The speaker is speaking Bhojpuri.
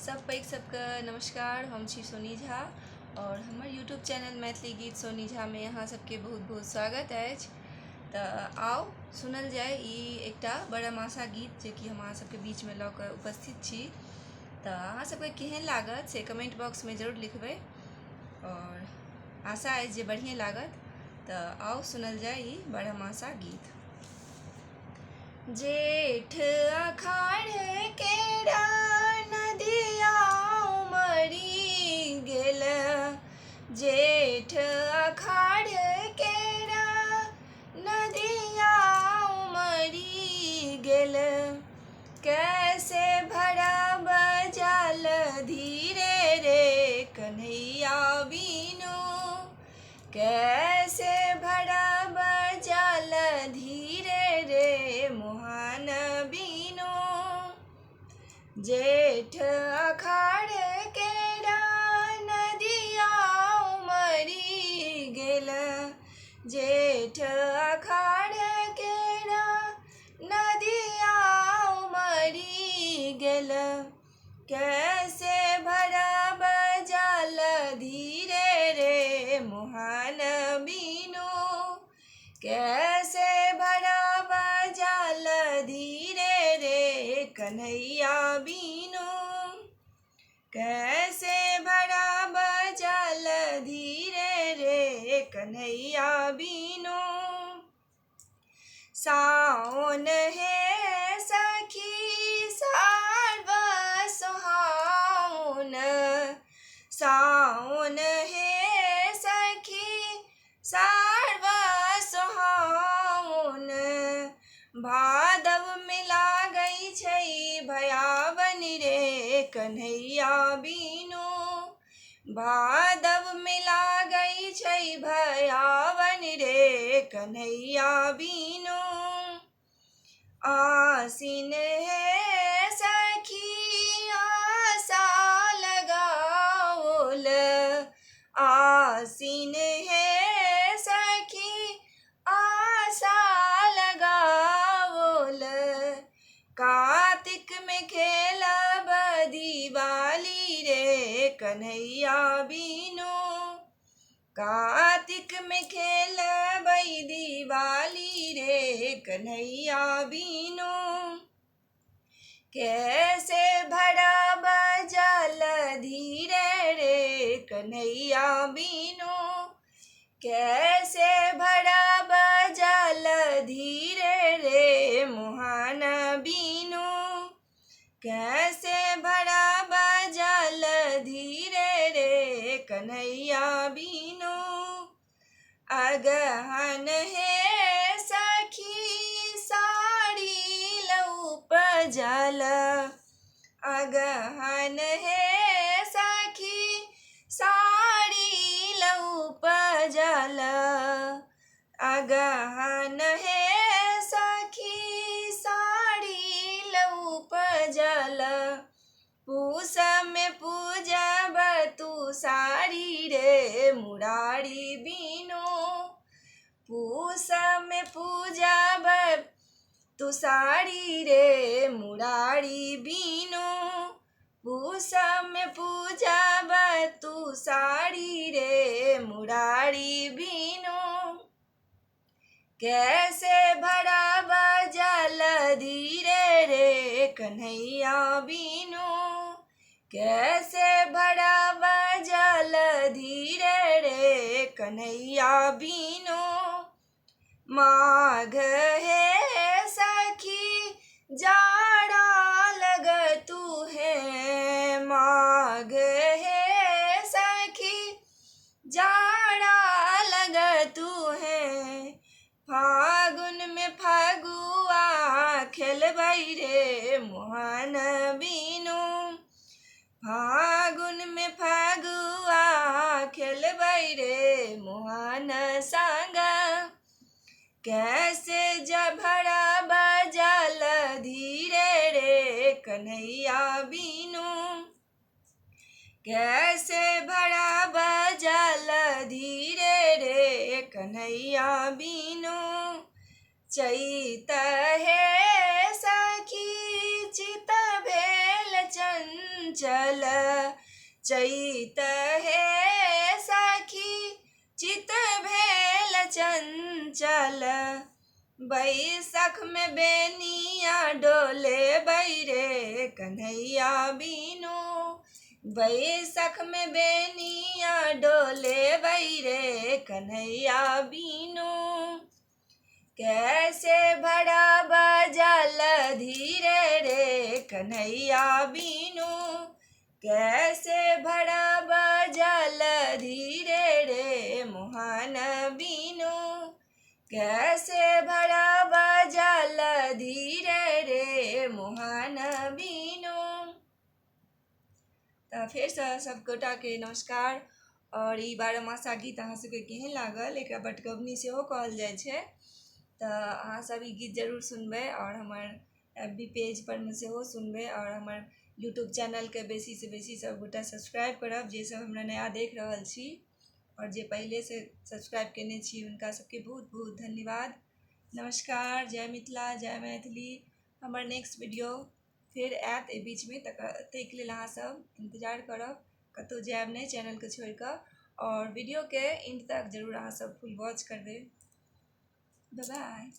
सब पैघ सबके नमस्कार। हम छी सोनी झा और हमर यूट्यूब चैनल मैथिली गीत सोनी झा में अहाँ सबके बहुत बहुत स्वागत अछि। तऽ आउ सुनल जाय ई एकटा बरहमासा गीत जे कि हम अहाँ सबके बीच में लऽ कऽ उपस्थित छी। तऽ अहाँ सबके केहन लागत से कमेंट बॉक्स में जरूर लिखबै और आशा अछि जे बढ़िएँ लागत। तऽ आउ सुनल जाय ई बरहमासा गीत। जेठ अखाढ़ केरा नदिया उमरि गेल, जेठ अखाढ़ केरा नदिया उमरि गेल। कैसे भरब जल धीरे रे कन्हैया बीनू, कैसे भरब जल धीरे रे मोहन बीनू। जेठ अखाढ़ केरा नदिया उमरि गेल, जेठ अखाढ़ केरा नदिया उमरि गेल। कैसे भरब जल धीरे रे मोहन बीनू, कैसे भरब जल धीरे रे कन्हैया बीनू, कैसे भरब जल धीरे रे कन्हैया बीनू। साओन है सखी सर्व सुहावन, साओन है सखी सर्व सुहावन। भादव में लागै छै भयावन रे कन्हैया बीनू, भादव में लागै छै भयावन रे कन्हैया बीनू। आसिन है सखी आशा लगाओल, आसिन है सखी आशा लगाओल। कार्तिक में खेलब दिवाली रे कन्हैया बीनू, कार्तिक में खेलबै दिवाली रे कन्हैया बीनू। कैसे भरब जल धीरे रे कन्हैया बीनू, कैसे भरब जल धीरे रे मोहन बीनू, कैसे भरब जल धीरे रे कन्हैया बीनू। अगहन है सखी साड़ी उपजल, अगहन है सखी साड़ी उपजल, अगहन है सखी साड़ी उपजल। पूस में पूजब तू साड़ी रे मुरारी बीनू, पूस में पूजब तू साड़ी रे मुरारी बीनू, पूस में पूजब तू साड़ी रे मुरारी बीनू। कैसे भरब जल धीरे रे कन्हैया बीनू, कैसे भरब जल धीरे रे कन्हैया बीनू। माघ है सखी जाड़ा लगतू है, माघ है सखी जाड़ा लगतू है। फागुन में फगुआ खेलबै रे मोहन बीनू, फागुन में फगुआ खेलबै रे मोहन संग। कैसे भरब जल धीरे रे कन्हैया बीनू, कैसे भरब जल धीरे रे कन्हैया बीनू। चैत है सखी चित भेल चंचल, चंचल चैत हे सखी चित भेल चंचल बैसख में बेनिया डोले बैरे कन्हैया बीनू बैसख में बेनिया डोले बैरे कन्हैया बीनू कैसे भरा बजल धीरे रे कन्हैया बीनू कैसे भरा बजल धीरे रे मोहन बीनू कैसे भरा बजल धीरे रे मोहन बीनू। तो फिर से सब गोटा के नमस्कार। और ई बारहमासा गीत अहाँ सबके केहन लागल एकरा बटगबनी सेहो कहल जाइ छै। तो अहाँ सब ई गीत जरूर सुनबै और हमर FB पेज पर में सेहो सुनबै और हमर यूट्यूब चैनल के बेसी से बेसी सब गोटा सब्सक्राइब करब जे सब हमरा नया देख रहल छी और जे पहले से सब्सक्राइब केने छी उनका सबके बहुत बहुत धन्यवाद। नमस्कार, जय मिथिला, जय मैथिली। हमर नेक्स्ट वीडियो फिर आयत ए बीच में, तक लेल अहाँ सब इंतजार करब, कतौ जायब नहीं चैनल के छोड़ कऽ। और वीडियो के एंड तक जरूर अहाँ सब फुल वॉच करबै। Bye by.